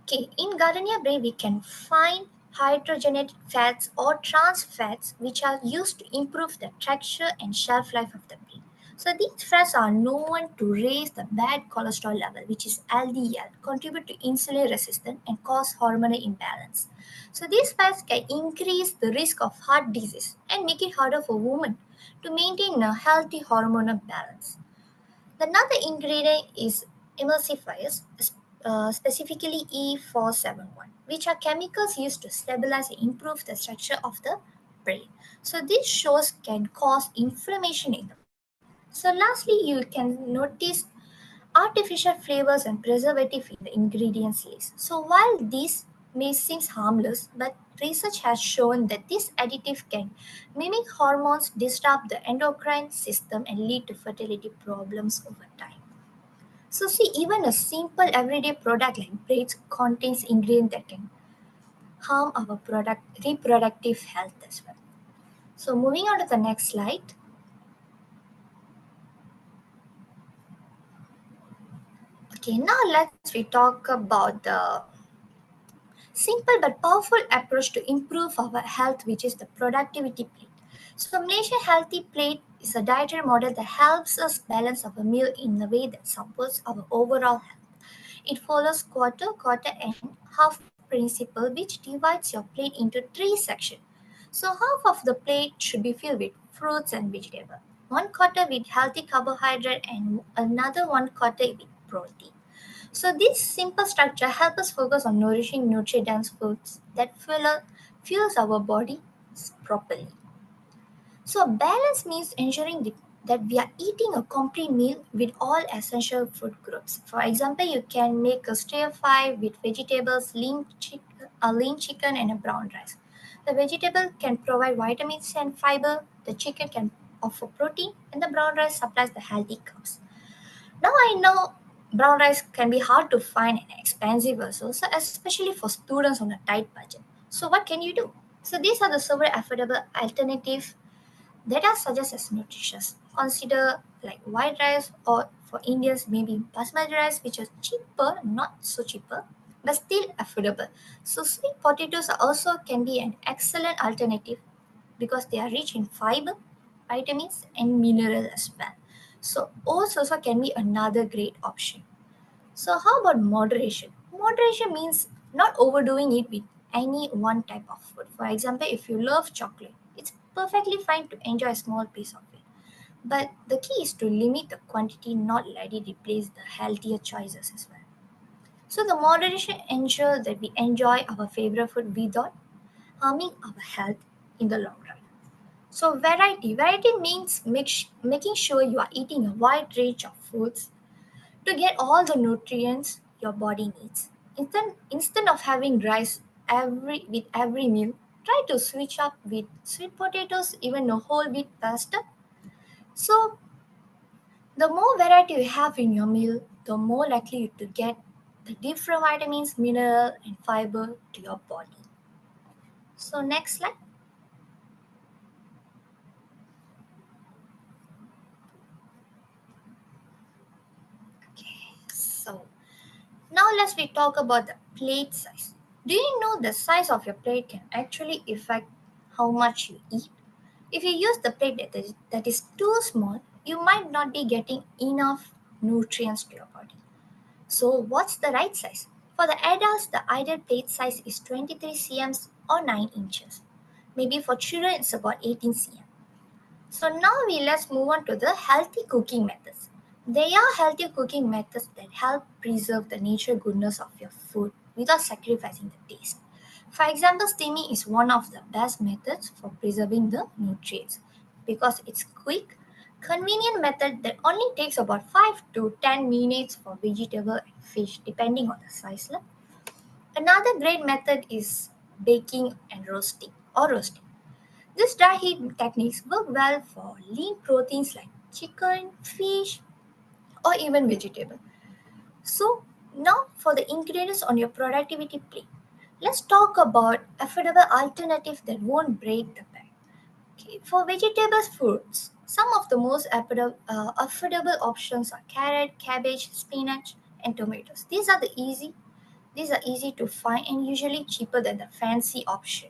Okay, in gardenia bread, we can find hydrogenated fats or trans fats which are used to improve the texture and shelf life of the bread. So these fats are known to raise the bad cholesterol level, which is LDL, contribute to insulin resistance and cause hormonal imbalance. So these fats can increase the risk of heart disease and make it harder for women to maintain a healthy hormonal balance. Another ingredient is emulsifiers, specifically E471, which are chemicals used to stabilize and improve the structure of the brain. So these shows can cause inflammation in the brain. So lastly, you can notice artificial flavors and preservative in the ingredients list. So while these may seem harmless, but research has shown that this additive can mimic hormones, disrupt the endocrine system, and lead to fertility problems over time. So see, even a simple everyday product like bread contains ingredients that can harm our product reproductive health as well. So moving on to the next slide. Okay, now let's we talk about the simple but powerful approach to improve our health, which is the productivity plate. So, Malaysian Healthy Plate is a dietary model that helps us balance our meal in a way that supports our overall health. It follows quarter, and half principle, which divides your plate into three sections. So, half of the plate should be filled with fruits and vegetables. one quarter with healthy carbohydrate and another one quarter with protein. So this simple structure helps us focus on nourishing nutrient-dense foods that fuels our body properly. So a balance means ensuring that we are eating a complete meal with all essential food groups. For example, you can make a stir fry with vegetables, lean chicken, and a brown rice. The vegetable can provide vitamins and fiber. The chicken can offer protein, and the brown rice supplies the healthy carbs. Now I know brown rice can be hard to find and expensive also, so especially for students on a tight budget. So what can you do? So these are the several affordable alternatives that are suggested as nutritious. Consider like white rice or for Indians maybe basmati rice, which is cheaper, not so cheaper, but still affordable. So sweet potatoes also can be an excellent alternative because they are rich in fiber, vitamins, and mineral as well. So oats also can be another great option. So how about moderation? Moderation means not overdoing it with any one type of food. For example, if you love chocolate, it's perfectly fine to enjoy a small piece of it. But the key is to limit the quantity, not let it replace the healthier choices as well. So the moderation ensures that we enjoy our favorite food without harming our health in the long run. So variety means making sure you are eating a wide range of foods to get all the nutrients your body needs. Instead of having rice with every meal, try to switch up with sweet potatoes, even a whole wheat pasta. So the more variety you have in your meal, the more likely to get the different vitamins, mineral, and fiber to your body. So next slide. Okay. So now let's we talk about the plate size. Do you know the size of your plate can actually affect how much you eat? If you use the plate that is too small, you might not be getting enough nutrients to your body. So what's the right size? For the adults, the ideal plate size is 23 cm or 9 inches. Maybe for children, it's about 18 cm. So now let's move on to the healthy cooking methods. There are healthy cooking methods that help preserve the nature goodness of your food without sacrificing the taste. For example, steaming is one of the best methods for preserving the nutrients because it's quick, convenient method that only takes about 5 to 10 minutes for vegetable and fish depending on the size. Another great method is baking and roasting. These dry heat techniques work well for lean proteins like chicken, fish, or even vegetable. So now for the ingredients on your productivity plate. Let's talk about affordable alternatives that won't break the bank. Okay, for vegetables, fruits, some of the most affordable options are carrot, cabbage, spinach, and tomatoes. These are easy to find and usually cheaper than the fancy option.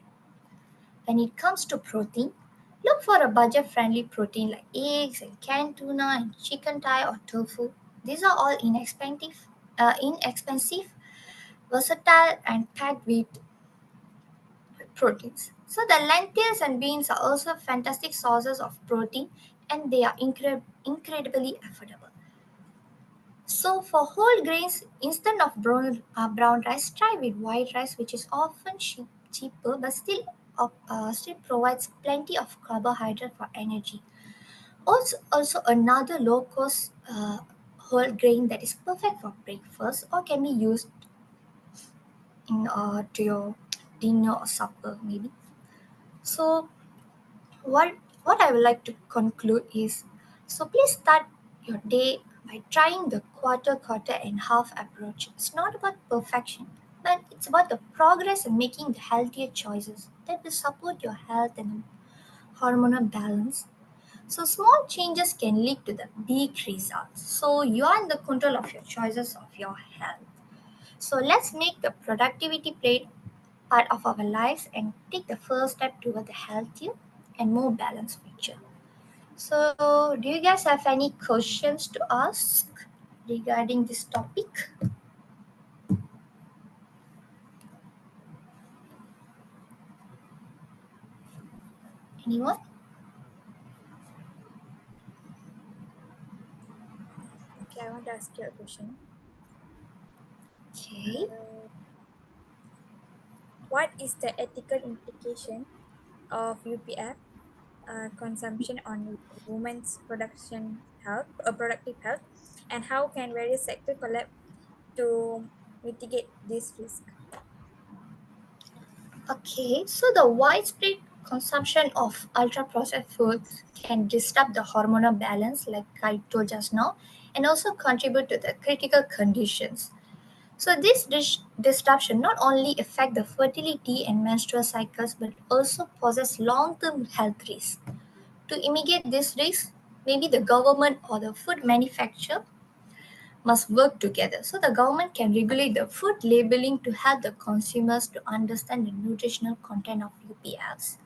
When it comes to protein, look for a budget-friendly protein like eggs and canned tuna and chicken thigh or tofu. These are all inexpensive, versatile, and packed with proteins. So the lentils and beans are also fantastic sources of protein, and they are incredibly affordable. So for whole grains, instead of brown rice, try with white rice, which is often cheaper but still provides plenty of carbohydrate for energy. Also another low-cost whole grain that is perfect for breakfast or can be used in to your dinner or supper maybe. So what I would like to conclude is so please start your day by trying the quarter and half approach. It's not about perfection, but it's about the progress and making the healthier choices that will support your health and hormonal balance. So small changes can lead to the big results. So you are in the control of your choices of your health. So let's make the productivity plate part of our lives and take the first step toward the healthier and more balanced future. So, do you guys have any questions to ask regarding this topic? Anyone? Okay, I want to ask you a question. Okay. What is the ethical implication of UPF consumption on women's productive health, and how can various sectors collab to mitigate this risk? Okay, so the widespread consumption of ultra-processed foods can disrupt the hormonal balance, like I told just now, and also contribute to the critical conditions. So this disruption not only affect the fertility and menstrual cycles, but also poses long-term health risks. To mitigate this risk, maybe the government or the food manufacturer must work together. So the government can regulate the food labeling to help the consumers to understand the nutritional content of UPFs.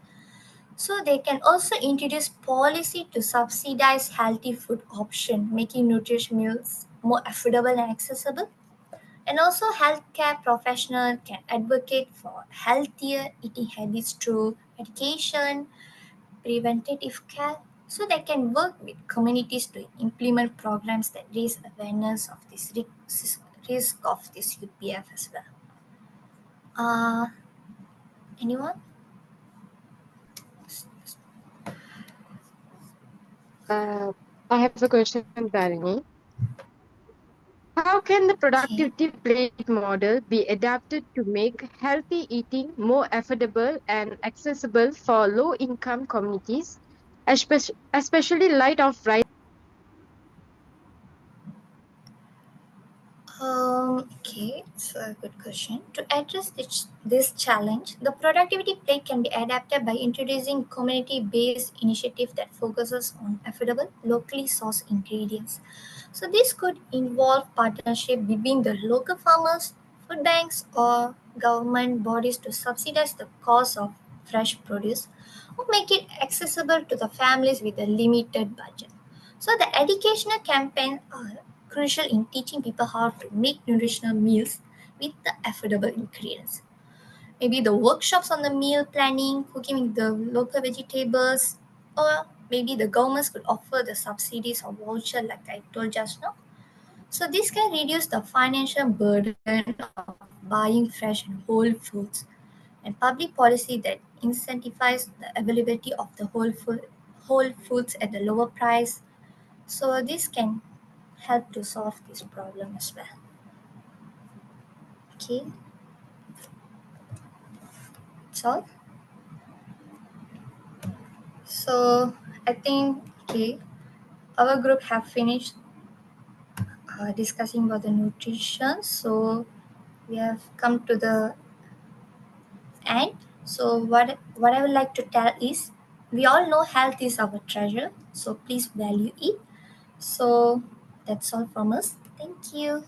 So they can also introduce policy to subsidize healthy food option, making nutritious meals more affordable and accessible. And also healthcare professionals can advocate for healthier eating habits through education, preventative care, so they can work with communities to implement programs that raise awareness of this risk of this UPF as well. Anyone? Uh, I have a question, Tarini. How can the Okay. productivity plate model be adapted to make healthy eating more affordable and accessible for low-income communities, especially light of rice? Okay, it's a good question. To address this challenge, the productivity plate can be adapted by introducing community-based initiative that focuses on affordable, locally sourced ingredients. So this could involve partnership between the local farmers, food banks, or government bodies to subsidize the cost of fresh produce or make it accessible to the families with a limited budget. So the educational campaigns are crucial in teaching people how to make nutritional meals with the affordable ingredients. Maybe the workshops on the meal planning, cooking with the local vegetables, or maybe the governments could offer the subsidies or voucher like I told just now. So this can reduce the financial burden of buying fresh and whole foods, and public policy that incentivize the availability of the whole foods at the lower price. So this can help to solve this problem as well. Okay, that's all. So I think okay, our group have finished discussing about the nutrition. So we have come to the end. So what I would like to tell is we all know health is our treasure. So please value it. So that's all from us. Thank you.